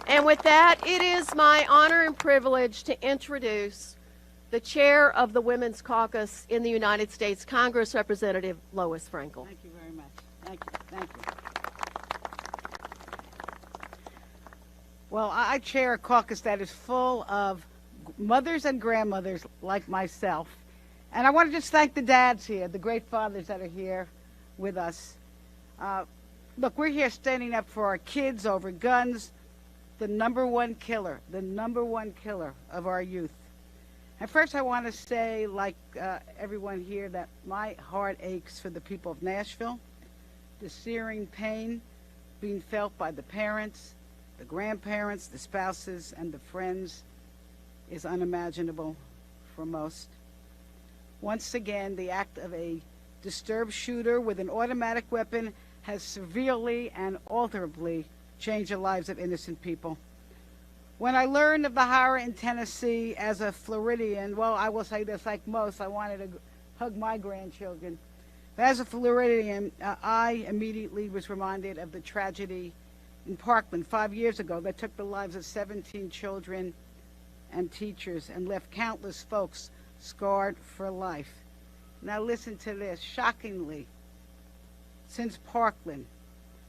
And with that, it is my honor and privilege to introduce the chair of the Women's Caucus in the United States Congress, Representative Lois Frankel. Thank you very much. Thank you. Thank you. Well, I chair a caucus that is full of mothers and grandmothers like myself. And I want to just thank the dads here, the great fathers that are here with us. Look, we're here standing up for our kids over guns, the number one killer of our youth. And first I want to say, like everyone here, that my heart aches for the people of Nashville. The searing pain being felt by the parents, the grandparents, the spouses, and the friends is unimaginable for most. Once again, the act of a disturbed shooter with an automatic weapon has severely and alterably changed the lives of innocent people. When I learned of the horror in Tennessee as a Floridian, well, I will say this, like most, I wanted to hug my grandchildren. But as a Floridian, I immediately was reminded of the tragedy in Parkland 5 years ago that took the lives of 17 children and teachers and left countless folks scarred for life. Now listen to this. Shockingly, since Parkland,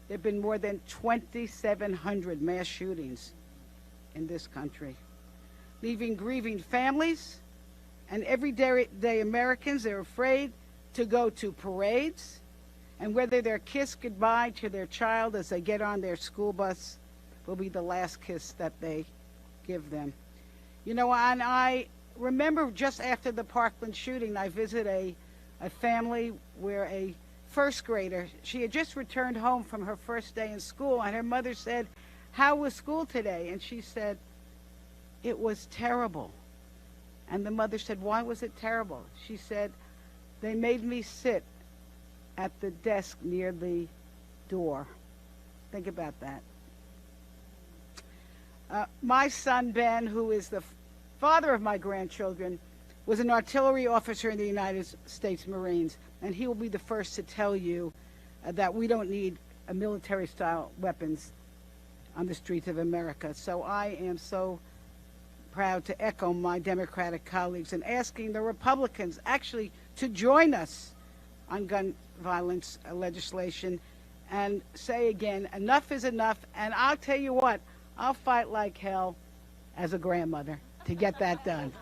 there have been more than 2,700 mass shootings in this country, leaving grieving families and everyday Americans. They're afraid to go to parades, and whether their kiss goodbye to their child as they get on their school bus will be the last kiss that they give them. You know, and I remember just after the Parkland shooting, I visited a family where a first grader, she had just returned home from her first day in school, and her mother said, "How was school today?" And she said, "It was terrible." And the mother said, "Why was it terrible?" She said, "They made me sit at the desk near the door." Think about that. My son, Ben, who is the father of my grandchildren, was an artillery officer in the United States Marines, and he will be the first to tell you that we don't need military-style weapons on the streets of America. So I am so proud to echo my Democratic colleagues in asking the Republicans actually to join us on gun violence legislation and say again, enough is enough. And I'll tell you what, I'll fight like hell as a grandmother to get that done.